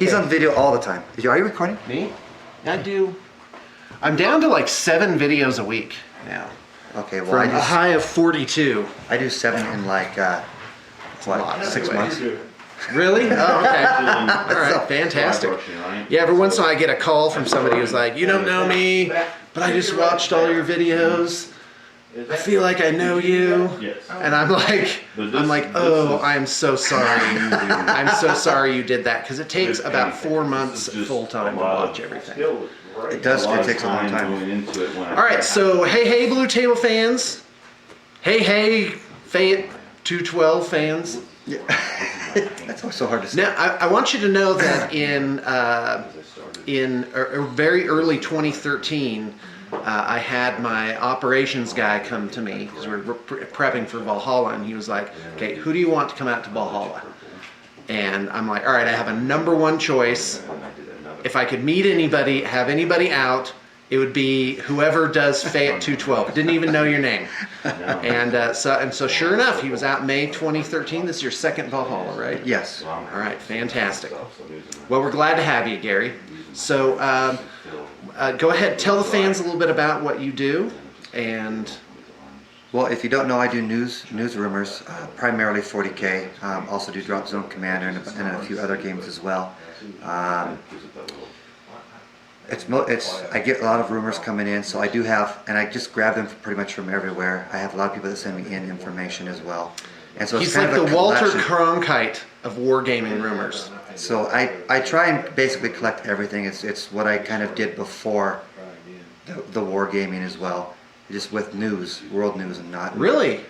He's on video all the time. Are you recording? Me? I do. I'm down to like 7 videos a week now. Okay, well, From a high of 42. I do 7 in like, what, 6 months? Really? Oh, okay. All right, fantastic. Yeah, every once in a while I get a call from somebody who's like, you don't know me, but I just watched all your videos. I feel like I know you. And I'm like, oh, I'm so sorry. I'm so sorry you did that. Because it takes about 4 months full time to watch everything. It does, it takes a long time. All right, so hey, Blue Table fans. Hey, Faeit 212 fans. Yeah. That's always so hard to say. Now, I want you to know that in very early 2013, I had my operations guy come to me because we were prepping for Valhalla, and he was like, okay, who do you want to come out to Valhalla? And I'm like, all right, I have a #1 choice. If I could meet anybody, have anybody out, it would be whoever does Faeit 212. I didn't even know your name. And so sure enough, he was out May 2013. This is your second Valhalla, right? Yes. All right, fantastic. Well, we're glad to have you, Gary. So go ahead, tell the fans a little bit about what you do. And well, if you don't know, I do news rumors, primarily 40K. Also do Drop Zone Commander and a few other games as well. I get a lot of rumors coming in, so I do have, and I just grab them pretty much from everywhere. I have a lot of people that send me in information as well. And so it's he's kind like of the Walter Cronkite of wargaming rumors. So I try and basically collect everything. It's what I kind of did before the wargaming as well, just with news, world news, and not really.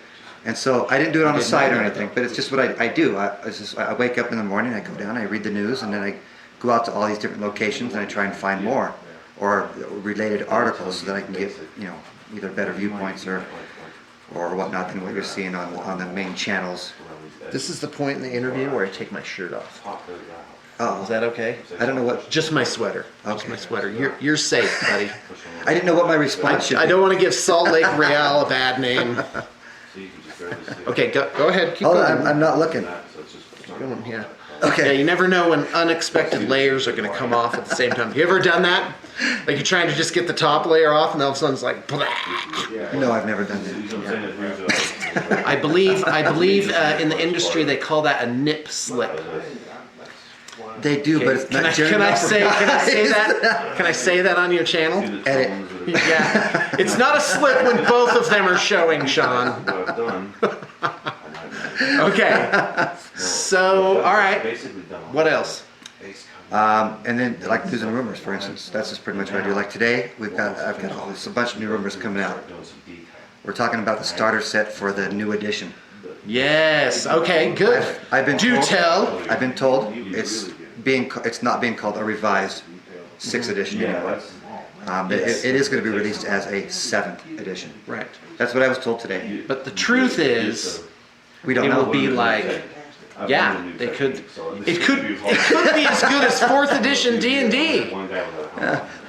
And so I didn't do it on the side or anything, but it's just what I do. I wake up in the morning, I go down, I read the news, and then I go out to all these different locations and I try and find more or related articles so that I can get, either better viewpoints or whatnot than what you're seeing on the main channels. This is the point in the interview where I take my shirt off. Oh, is that okay? I don't know what. Just my sweater. Okay. Just my sweater. You're safe, buddy. I didn't know what my response should be. I don't want to give Salt Lake Real a bad name. Okay, go ahead. Keep going. I'm not looking. Keep going, yeah. Okay. Yeah, you never know when unexpected layers are going to come off at the same time. Have you ever done that? Like you're trying to just get the top layer off, and all of a sudden it's like, blah. No, I've never done that. Yeah. I believe in the industry they call that a nip slip. They do, okay. But it's not. Can I say that? Can I say that on your channel? Edit. Yeah, it's not a slip when both of them are showing, Sean. Okay. So, all right. What else? And then, like news and rumors, for instance. That's just pretty much what I do. Like today, I've got a bunch of new rumors coming out. We're talking about the starter set for the new edition. Yes. Okay. Good. I've been told, tell. I've been told it's not being called a revised 6th edition anymore. It is going to be released as a 7th edition. Right. That's what I was told today. But the truth is, we don't know. It will be like, yeah, they could. It could be as good as 4th edition D&D.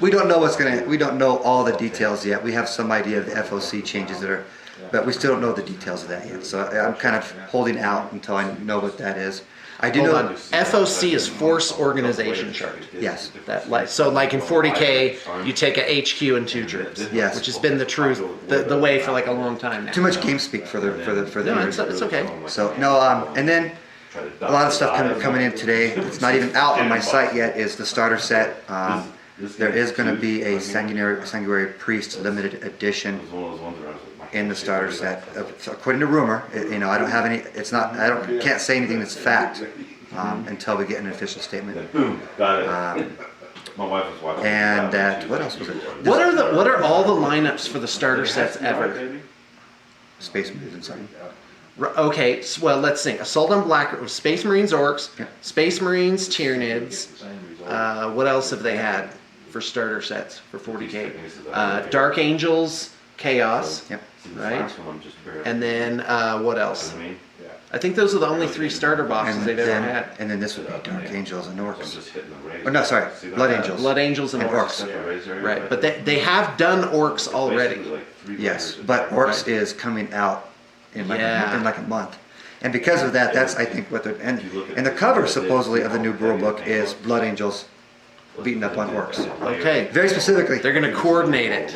We don't know We don't know all the details yet. We have some idea of the FOC changes that are, but we still don't know the details of that yet. So I'm kind of holding out until I know what that is. I do know FOC is Force Organization Chart. Yes. So like in 40K, you take a HQ and 2 troops. Yes. Which has been the truth, the way for like a long time now. Too much game speak for the. No, it's okay. So no, and then a lot of stuff coming in today. It's not even out on my site yet. Is the starter set. There is going to be a Sanguinary Priest limited edition in the starter set. According to rumor, I don't have any. It's not. Can't say anything that's fact until we get an official statement. Got it. My wife was watching. And that. What else was it? What are all the lineups for the starter sets ever? Space Marines and something. Okay, well let's think. Assault on Black, Space Marines Orcs, yeah. Space Marines Tyranids. What else have they had for starter sets for 40K? Dark Angels, Chaos. Yep. Right? And then what else? I think those are the only 3 starter boxes they've ever had. And then this would be Dark Angels and Orcs. Oh no, sorry, Blood Angels. Blood Angels and Orcs. Right, but they have done Orcs already. Yes, but Orcs is coming out in like a month. And because of that, that's, I think, what they're, and the cover supposedly of the new rule book is Blood Angels beating up on orcs. Okay. Very specifically. They're gonna coordinate it.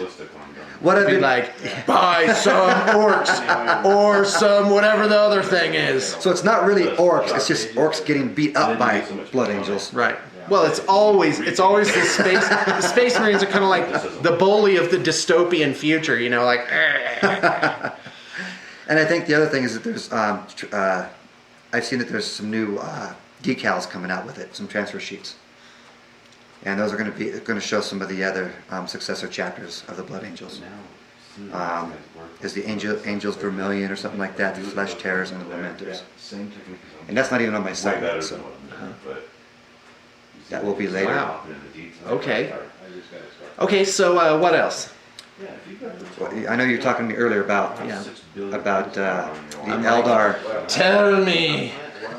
What I've Be been, like, buy some orcs or some whatever the other thing is. so it's not really orcs, it's just orcs getting beat up by Blood Angels. Right. Well, it's always the space. The Space Marines are kind of like the bully of the dystopian future. You know, like. And I think the other thing is that there's, I've seen that there's some new decals coming out with it, some transfer sheets. And those are going to show some of the other successor chapters of the Blood Angels. Is the Angels Vermilion or something like that, the Flesh Terrors and the Lamenters. And that's not even on my site yet, so that will be later. Wow. Okay. Okay. So what else? Well, I know you were talking to me earlier about the Eldar. Tell me,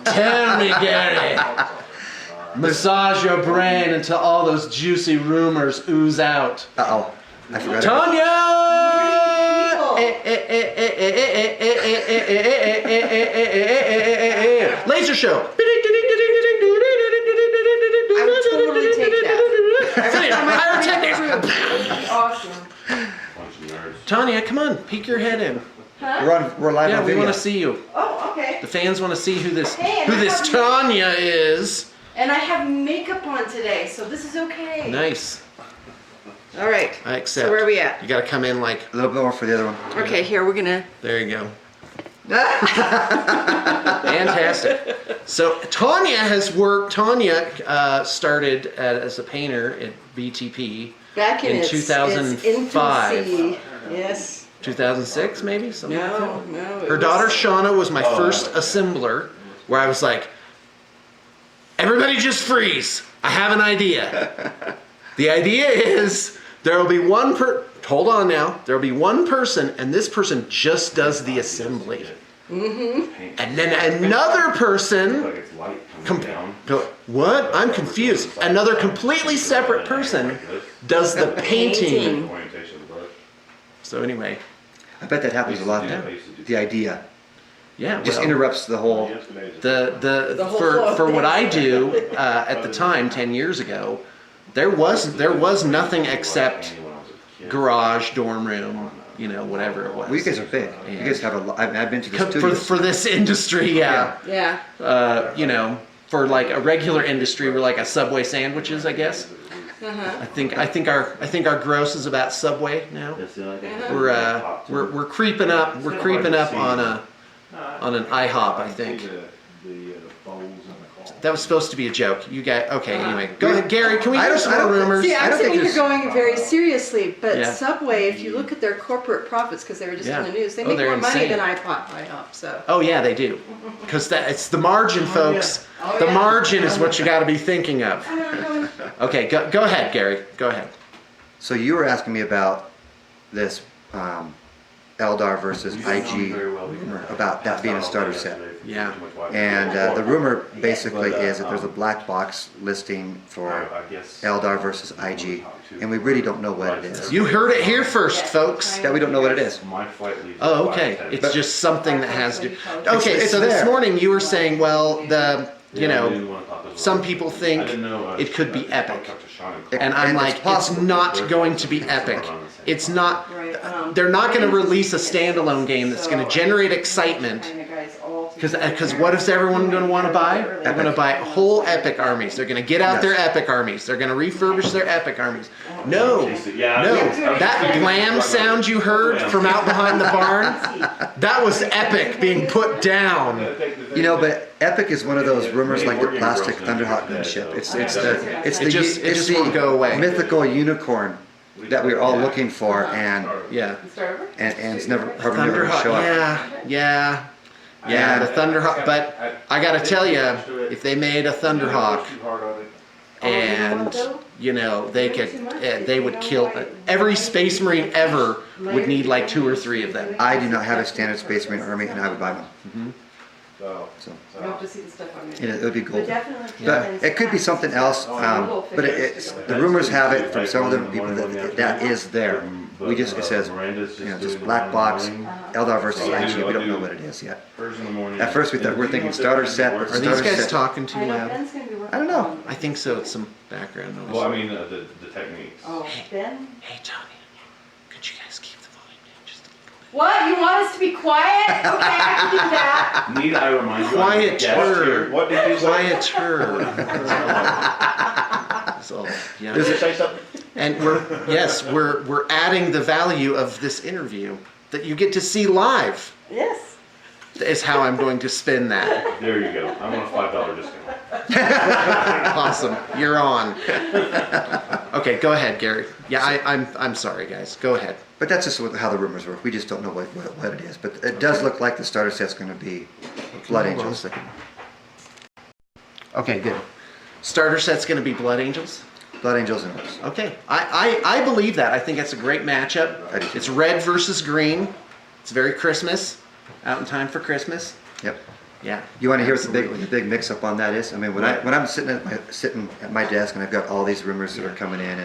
Gary. Massage your brain until all those juicy rumors ooze out. Uh-oh, I forgot. Tanya! Laser show. I would totally take that. Awesome. Tanya, come on, peek your head in. Huh? We're live Yeah, on we video. want to see you. Oh, okay. The fans want to see who this Hey, and I have- Tanya is. And I have makeup on today, so this is okay. Nice. All right. I accept. So where are we at? You got to come in like. A little bit more for the other one. Okay, here we're gonna. There you go. Fantastic. So Tanya started as a painter at BTP Back in, in its 2005. infancy. Yes. 2006 maybe, something like that. No. Her daughter Shauna was my first assembler, where I was like, everybody just freeze. I have an idea. The idea is there will be hold on now. There will be one person, and this person just does the assembly. Mm-hmm. And then another person, what? I'm confused. Another completely separate person does the painting. So anyway. I bet that happens a lot now. The idea Yeah, just well, interrupts the whole. The whole flow. For what I do at the time 10 years ago, there was nothing except garage, dorm room, whatever it was. Well, you guys are big. You guys have a lot. I've been to the studio. for this industry, yeah. Yeah. For like a regular industry, we're like a Subway sandwiches, I guess. Uh-huh. I think our gross is about Subway now. We're creeping up. We're creeping up on an IHOP, I think. That was supposed to be a joke. You got okay. Anyway, go ahead, Gary. Can we hear some more rumors? See, I I'm don't think thinking you're there's- going very seriously, but Yeah. Subway, if you look at their corporate profits, because they were just Yeah. in the news, they Oh, make they're more money insane. than IHOP. So. Oh yeah, they do. Because it's the margin, folks. Oh, The yeah. margin is what you got to be thinking of. Okay, go ahead, Gary. Go ahead. So you were asking me about this Eldar versus IG rumor, about that being a starter set. Yeah. And the rumor basically is that there's a black box listing for Eldar versus IG, and we really don't know what it is. You heard it here first, folks. That we don't know what it is. Oh, okay. It's just something that has to. Okay, it's so this there. morning you were saying, well, some people think it could be epic. And I'm And it's like, it's possible. not going to be epic. It's not. Right, They're not going to release a standalone game that's going to generate excitement. Because what is everyone going to want to buy? They're going to buy whole epic armies. They're going to get out their epic armies. They're going to refurbish their epic armies. No. That glam sound you heard from out behind the barn, that was epic being put down. But epic is one of those rumors like the plastic Thunderhawk gunship. It's It just won't go away. mythical unicorn that we're all looking for, and Yeah. it's never probably never gonna Thunderhawk. show up. Yeah, And- the Thunderhawk. But I gotta tell you, if they made a Thunderhawk, and they would kill every Space Marine ever would need like 2 or 3 of them. I do not have a standard Space Marine army, and I would buy one. Oh. So You have to see the stuff on it, there. it would be But golden. definitely. But it could be something else, but the rumors have it from several different people that is there. We just, it says, just black box, Eldar versus IG, we don't know what it is yet. First in the morning. At first we thought, we're thinking starter set, but the Are these starter guys set, talking too I know loud? Ben's gonna be working. I don't know. on- I think so. It's some background noise. Well, I mean, the techniques. Oh, Ben? Hey, Tony, could you guys keep the volume down just a little bit? What? You want us to be quiet? Okay, I can do that. Need I remind you? Quieter. Quieter. What did you say? Quieter. That's all. Yeah. Did you say something? And we're adding the value of this interview that you get to see live. Yes. Is how I'm going to spin that. There you go. I'm on a $5 discount. Awesome. You're on. Okay, go ahead, Gary. Yeah, I'm sorry, guys. Go ahead. but that's just how the rumors work. We just don't know what it is. But it does look like the starter set's going to be Blood Hold on a Angels. second. Okay, good. Starter set's going to be Blood Angels. Blood Angels and Orcs. Okay, I believe that. I think that's a great matchup. I do too. It's red versus green. It's very Christmas. Out in time for Christmas. Yep. Yeah. You want to hear what absolutely. the big mix up on that is? I mean, when I'm sitting at my desk and I've got all these rumors that are coming in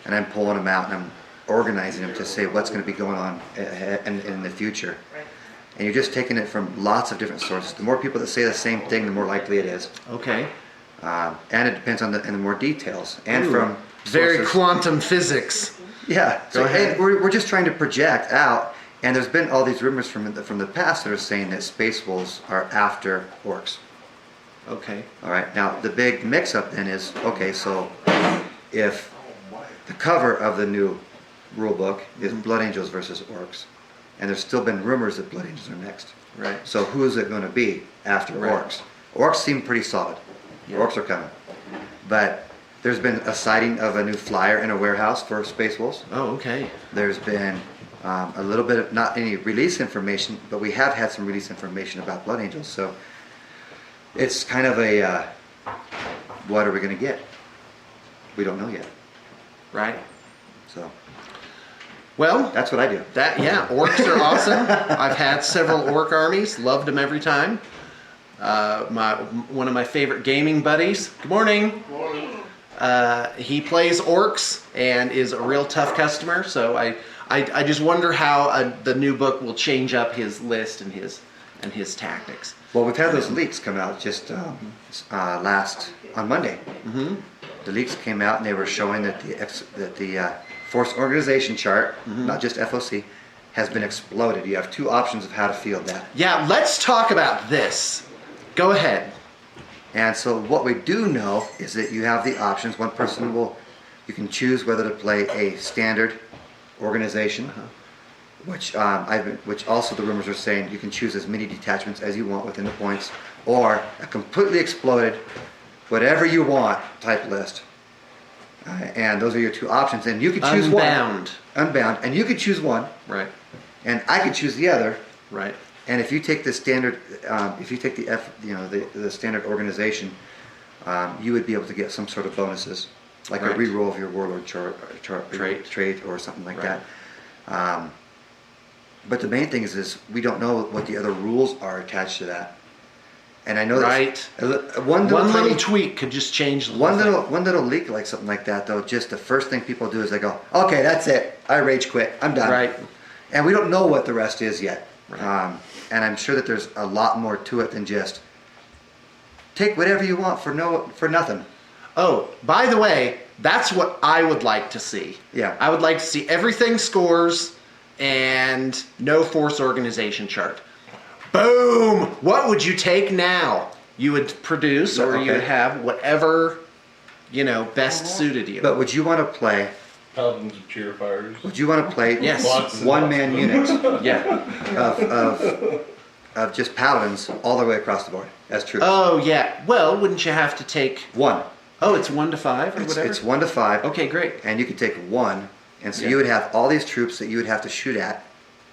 and I'm pulling them out and I'm organizing them to say what's going to be going on in the future. And you're just taking it from lots of different sources. The more people that say the same thing, the more likely it is. Okay. And it depends on the more details and Ooh, from very sources. quantum physics. Yeah. Go ahead. And we're just trying to project out. And there's been all these rumors from the past that are saying that Space Wolves are after Orcs. Okay. All right. Now the big mix-up then is, okay, so if the cover of the new rule book is Blood Angels versus Orcs, and there's still been rumors that Blood Angels are next. Right. So who is it going to be after Right. Orcs? Orcs seem pretty solid. Yeah. Orcs are coming. But there's been a sighting of a new flyer in a warehouse for Space Wolves. Oh, okay. There's been a little bit of, not any release information, but we have had some release information about Blood Angels. So it's kind of a, what are we going to get? We don't know yet. Right. So Well, that's what I do. orcs are awesome. I've had several orc armies, loved them every time. One of my favorite gaming buddies. Good morning. He plays orcs and is a real tough customer. So I just wonder how the new book will change up his list and his tactics. Well, we've had those leaks come out just on Monday. Mm-hmm. The leaks came out and they were showing that the force organization chart, not just FOC, has been exploded. You have two options of how to field that. Yeah, let's talk about this. Go ahead. And so what we do know is that you have the options. One person you can choose whether to play a standard organization, which also the rumors are saying you can choose as many detachments as you want within the points, or a completely exploded, whatever you want type list. And those are your two options. And you could choose Unbound. Unbound. And you could choose one, Right. and I could choose the other. Right. And if you take the standard, if you take the standard organization, you would be able to get some sort of bonuses, like Right. a reroll of your warlord Trait. trait or something like Right. that. But the main thing is we don't know what the other rules are attached to that. And I know Right. that One tiny- little tweak could just change the one whole thing. little leak like something like that though. Just the first thing people do is they go, okay, that's it. I rage quit. I'm done. Right. And we don't know what the rest is yet. Right. And I'm sure that there's a lot more to it than just take whatever you want for nothing. Oh, by the way, that's what I would like to see. Yeah. I would like to see everything scores and no force organization chart. Boom! What would you take now? You would produce, or you Okay. would have whatever, best suited you. But would you want to play? Paladins of Cheerfires. Would you want to play Yes. one-man units Yeah. of just paladins all the way across the board as troops? Oh, yeah. Well, wouldn't you have to take... One. Oh, it's 1 to 5 or whatever? It's 1 to 5. Okay, great. And you could take one, and so Yeah. you would have all these troops that you would have to shoot at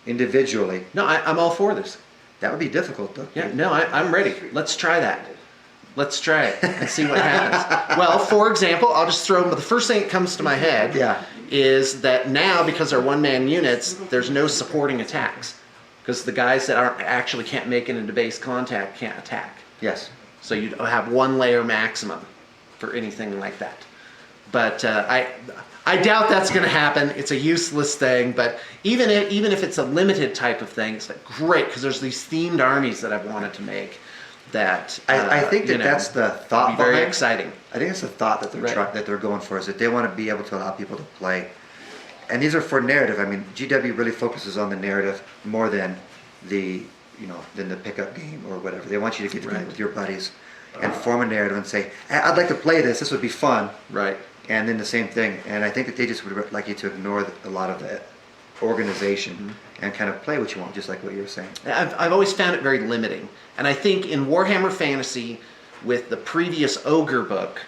individually. No, I'm all for this. That would be difficult though. Yeah, no, I'm ready. Let's try that. Let's try it and see what happens. Well, for example, I'll just throw the first thing that comes to my head Yeah. is that now, because they're one-man units, there's no supporting attacks. because the guys that aren't actually can't make it into base contact can't attack. Yes. So you have 1 layer maximum for anything like that. But I doubt that's going to happen. It's a useless thing. But even if it's a limited type of thing, it's like great, because there's these themed armies that I've wanted to make. That I think that that's the thought be very behind. exciting. I think it's the thought that they're going for, is that they want to be able to allow people to play. And these are for narrative. I mean, GW really focuses on the narrative more than the pickup game or whatever. They want you to get together with your buddies and form a narrative and say, I'd like to play this. This would be fun. Right. And then the same thing. And I think that they just would like you to ignore a lot of the organization and kind of play what you want, just like what you were saying. I've always found it very limiting. And I think in Warhammer Fantasy, with the previous Ogre book,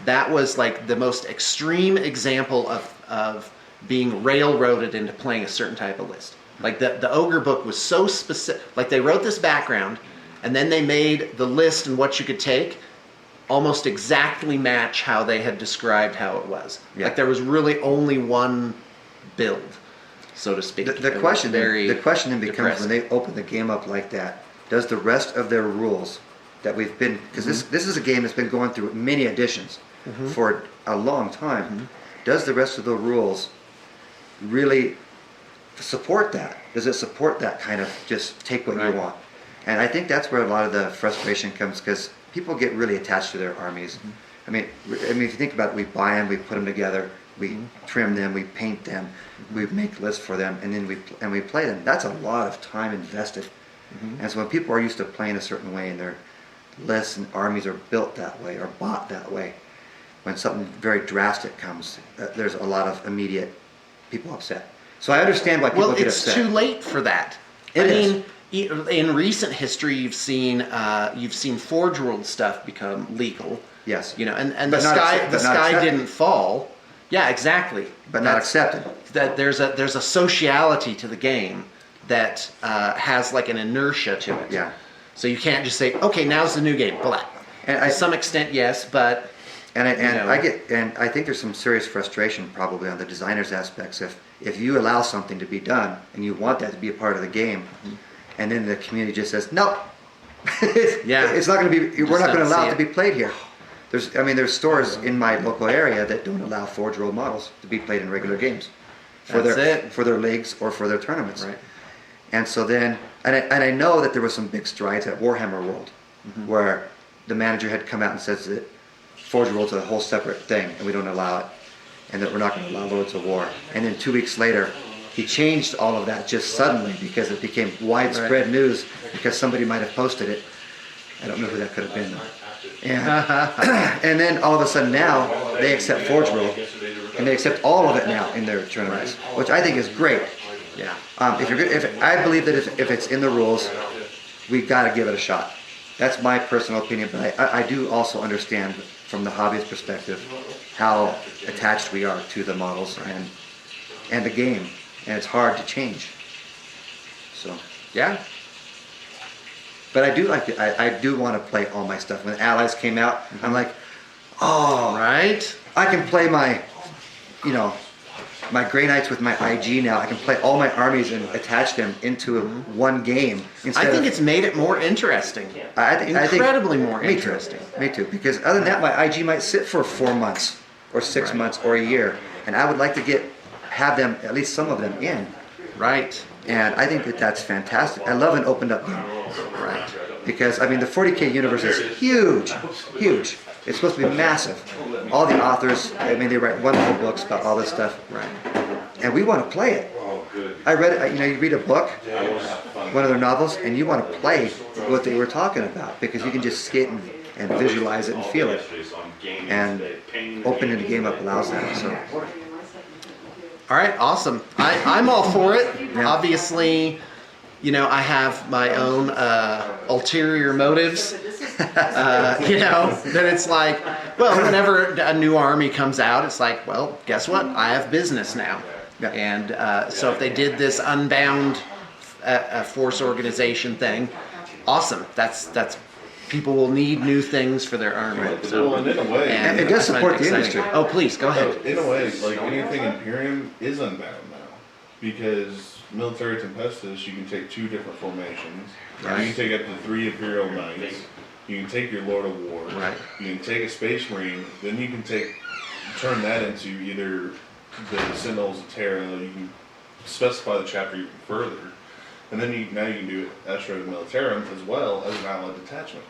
that was like the most extreme example of being railroaded into playing a certain type of list. Like the Ogre book was so specific. Like they wrote this background, and then they made the list and what you could take almost exactly match how they had described how it was. Yeah. Like there was really only one build, so to speak. The question then becomes, when they open the game up like that, does the rest of their rules that we've been, because this is a game that's been going through many editions for a long time, does the rest of the rules really support that? Does it support that kind of just take what you want? And I think that's where a lot of the frustration comes, because people get really attached to their armies. I mean, if you think about it, we buy them, we put them together, we trim them, we paint them, we make lists for them, and then we play them. That's a lot of time invested. And so when people are used to playing a certain way and their lists and armies are built that way or bought that way, when something very drastic comes, there's a lot of immediate people upset. So I understand why people get upset. Well, it's too late for that. It is. mean, in recent history, you've seen Forge World stuff become legal. Yes. You know, and But the not sky accept- the but not sky accepted. didn't fall. Yeah, exactly. But not accepted. That there's a sociality to the game that has like an inertia to it. Yeah. So you can't just say, okay, now's the new game. Blah. And To some extent, yes, but I think there's some serious frustration probably on the designer's aspects if you allow something to be done and you want that to be a part of the game, and then the community just says no, it's not going to be. We're not going to allow it to be played here. There's stores in my local area that don't allow Forge World models to be played in regular games for their leagues or for their tournaments. Right. And so then, and I know that there was some big strides at Warhammer World, where the manager had come out and says that Forge World's a whole separate thing, and we don't allow it, and that we're not going to allow Lords of War. And then 2 weeks later, he changed all of that just suddenly because it became widespread news because somebody might have posted it. I don't know who that could have been, though. And then all of a sudden now they accept Forge World, and they accept all of it now in their tournaments, which I think is great. yeah. I believe that if it's in the rules, we got to give it a shot. That's my personal opinion, but I do also understand from the hobbyist perspective how attached we are to the models and the game, and it's hard to change. So Yeah. but I do want to play all my stuff. When Allies came out, I'm like, oh, Right? I can play my Grey Knights with my IG now. I can play all my armies and attach them into one game. I think it's made it more interesting. I think Incredibly more me interesting. Too, me too. Because other than that, my IG might sit for 4 months or 6 months or a year, and I would like to have them, at least some of them, in. Right. And I think that that's fantastic. I love an opened up game. Right. Because the 40K universe is huge, huge. It's supposed to be massive. All the authors, they write wonderful books about all this stuff. Right. And we want to play it. I read it, you read a book, one of their novels, and you want to play what they were talking about because you can just skate and visualize it and feel it. And opening the game up allows that. So. All right, awesome. I'm all for it. Yeah. Obviously, I have my own ulterior motives. Then it's like, well, whenever a new army comes out, it's like, well, guess what? I have business now. Yeah. And so if they did this Unbound force organization thing, awesome. That's people will need new things for their army. Right. So, Well, and in a way, And it does I find support the exciting. industry. Oh, please, go ahead. in a way, like anything Imperium is Unbound now. Because Military Tempestus, you can take 2 different formations. Right. You can take up to 3 Imperial Knights. You can take your Lord of War. Right. You can take a Space Marine. Then you can turn that into either the Sentinels of Terra. You can specify the chapter even further. And then now you can do Astro Militarum as well as an allied detachment.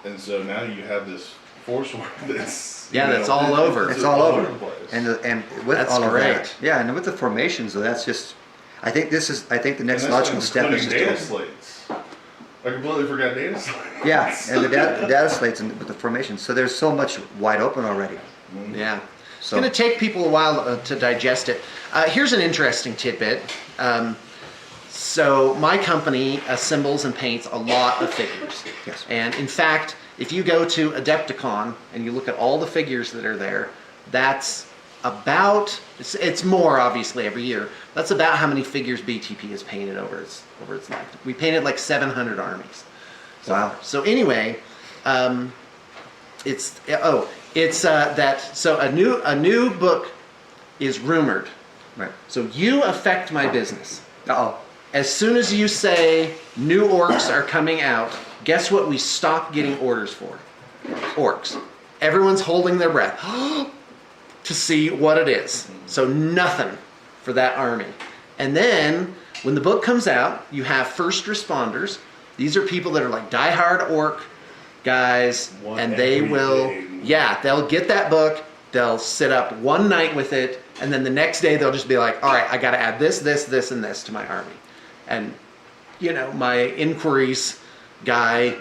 And so now you have this force war that's that's all over. It's all over. the place. And with That's all of great. that, yeah, and with the formations, though, that's just. I think the And next that's logical not step is including data just. slates. I completely forgot data slates. Yeah, and the data slates and with the formations. So there's so much wide open already. Yeah. So- It's going to take people a while to digest it. Here's an interesting tidbit. So my company assembles and paints a lot of figures. Yes. And in fact, if you go to Adepticon and you look at all the figures that are there, that's about, it's more obviously every year, that's about how many figures BTP has painted over its life. We painted like 700 armies. Wow. So anyway, it's a new book is rumored. Right. So you affect my business. Uh-oh. As soon as you say new orcs are coming out, guess what we stop getting orders for? Orcs. Everyone's holding their breath to see what it is. So nothing for that army. And then when the book comes out, you have first responders. These are people that are like diehard orc guys, One and they every will, day. they'll get that book, they'll sit up one night with it, and then the next day they'll just be like, all right, I got to add this, this, this, and this to my army. And, my inquiries guy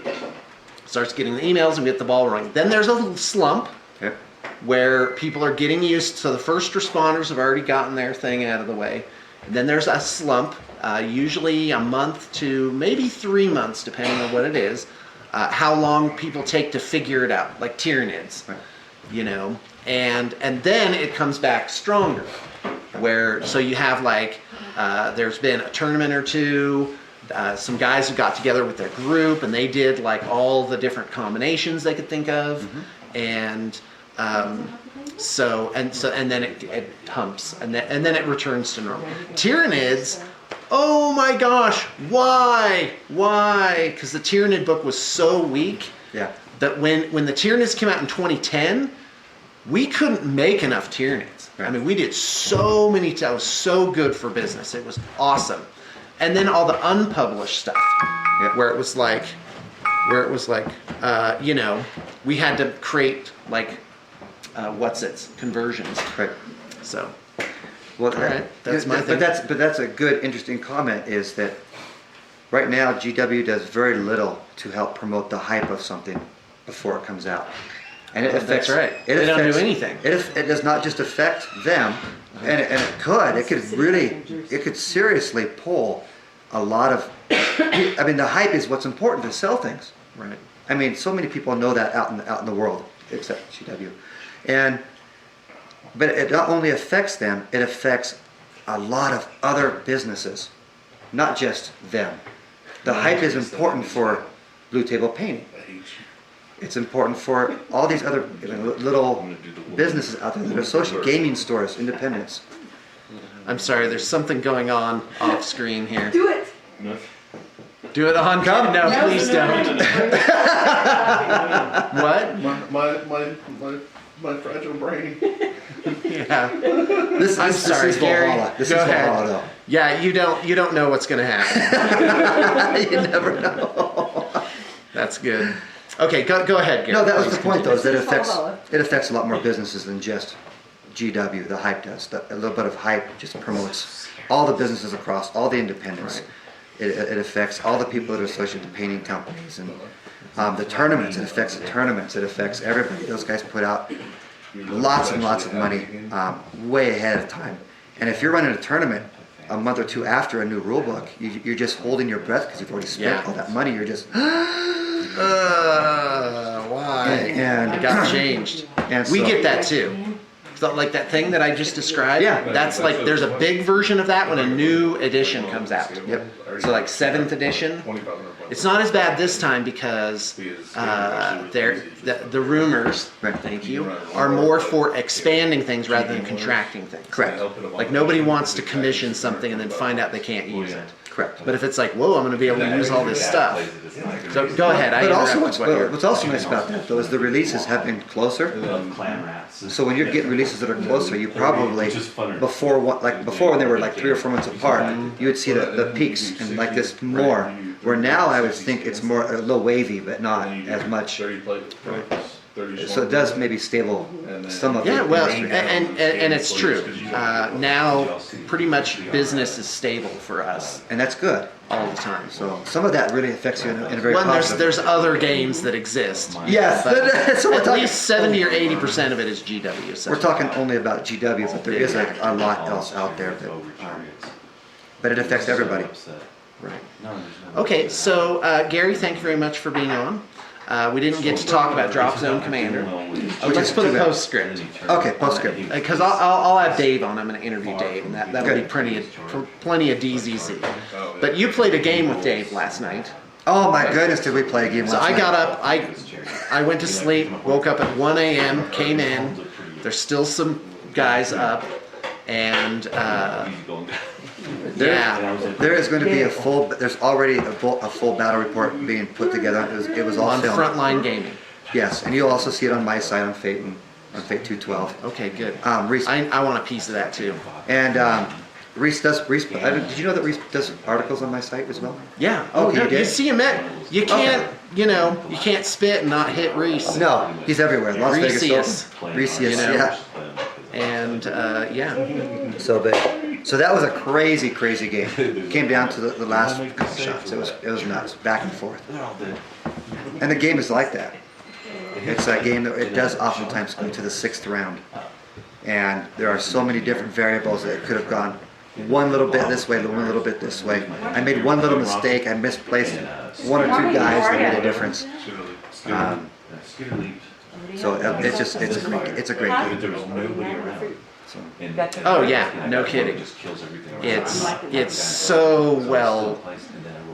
starts getting the emails and we get the ball rolling. Then there's a little slump Yep. where people are getting used, so the first responders have already gotten their thing out of the way. And then there's a slump, usually a month to maybe 3 months, depending on what it is, how long people take to figure it out, like Tyranids, Right. and then it comes back stronger, so you have like, there's been a tournament or two, some guys who got together with their group and they did like all the different combinations they could think of, and then it humps, and then it returns to normal. Tyranids, oh my gosh, why? Because the Tyranid book was so weak Yeah. that when the Tyranids came out in 2010, we couldn't make enough Tyranids. Right. I mean, we did so many. That was so good for business. It was awesome. And then all the unpublished stuff, Yep. where it was like, we had to create like, conversions. Right. So, Well, all right, that's my thing. But that's a good, interesting comment. Is that right now GW does very little to help promote the hype of something before it comes out, and it affects. That's right. It They don't do affects- anything. It does not just affect them, and it could. It could really. It could seriously pull a lot of. I mean, the hype is what's important to sell things. Right. I mean, so many people know that out in the world, except GW, but it not only affects them, it affects a lot of other businesses, not just them. The hype is important for Blue Table Painting. It's important for all these other little businesses out there that are social, gaming stores, independents. I'm sorry, there's something going on off screen here. Do it. Do it on camera. No, No, please no, don't. no, no. What? My fragile brain. Yeah. This sorry, is Gary. Valhalla. This Go is ahead. Valhalla, Yeah, you don't know what's going to happen. though. You never know. That's good. Okay, go ahead, Gary. No, that was Please the point, though, is that This is Valhalla. it affects a lot more businesses than just GW. The hype does. A little bit of hype just promotes all the businesses across, all the independents. Right. It affects all the people that are associated with painting companies and the tournaments. It affects the tournaments. It affects everybody. Those guys put out lots and lots of money way ahead of time. And if you're running a tournament a month or two after a new rule book, you're just holding your breath because you've already spent all that money. You're just Why? And- It got changed. and We so- get that too. like that thing that I just described. Yeah. That's like there's a big version of that when a new edition comes out. Yep. So like 7th edition. 2,500 points. It's not as bad this time because the rumors, Right. thank you, are more for expanding things rather than contracting things. Correct. Like nobody wants to commission something and then find out they can't use it. Correct. But if it's like, whoa, I'm going to be able to use all this stuff. So go ahead. I But also, interrupted what you're- what's also nice about that though is the releases have been closer. So when you're getting releases that are closer, you probably before when they were like 3 or 4 months apart, you would see the peaks and like this more. Where now I would think it's more a little wavy, but not as much. 30 plates, 30 So it does maybe stable some of Yeah, it. well, and it's true. Now, pretty much business is stable for us And that's good. all the time. So some of that really affects you in a very Well, positive. there's other games that exist. Yes, But that's what we're at talking. least 70 or 80% of it is GW. So. We're talking only about GW, but there is a lot else out there that, but it affects everybody. Right. Okay, so Gary, thank you very much for being on. We didn't get to talk about Drop Zone Commander. Let's is put a too bad. postscript. Okay, postscript. Because I'll have Dave on. I'm going to interview Dave, and that'll be Good. plenty of DZZ. But you played a game with Dave last night. Oh my goodness, did we play a game So last I night? got up, I went to sleep, woke up at 1 a.m., came in. There's still some guys up, and yeah, There is going to be there's already a full battle report being put together. It was all on filmed. Frontline Gaming. Yes, and you'll also see it on my site on Fate and on Fate 212. Okay, good. Reese, I want a piece of that too. and Reese, did you know that Reese does articles on my site as well? Yeah. Oh, Okay, no, you did? you see him at. You can't. You can't spit and not hit Reese. No, he's everywhere. Las Vegas. Reeseus. Reeseus, You know? yeah. And yeah. So that was a crazy game. Came down to the last couple shots. It was nuts, back and forth. And the game is like that. It's a game that it does oftentimes go to the 6th round, and there are so many different variables that it could have gone one little bit this way, one little bit this way. I made one little mistake. I misplaced 1 or 2 guys that made a difference. So it's a great game. Oh yeah. No kidding. It's so well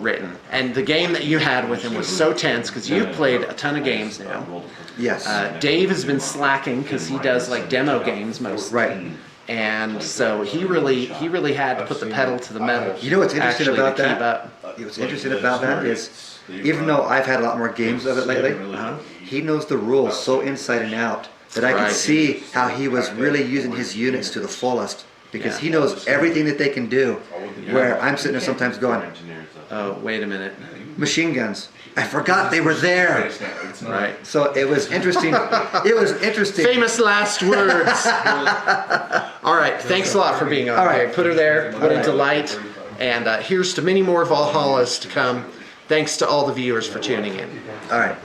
written, and the game that you had with him was so tense because you've played a ton of games now. Yes. Dave has been slacking because he does like demo games mostly. Right. And so he really had to put the pedal to the metal. You know what's interesting actually, about to keep that? up. What's interesting about that is, even though I've had a lot more games of it lately, he knows the rules so inside and out that I Right. can see how he was really using his units to the fullest because Yeah. he knows everything that they can do. Where I'm sitting there sometimes going, Oh, wait a minute. machine guns. I forgot they were there. It's not. Right. So it was interesting. It was interesting. Famous last words. All right. Thanks a lot for being on. All right. Okay, put her there. What a delight. And here's to many more Valhallas to come. Thanks to all the viewers for tuning in. All right.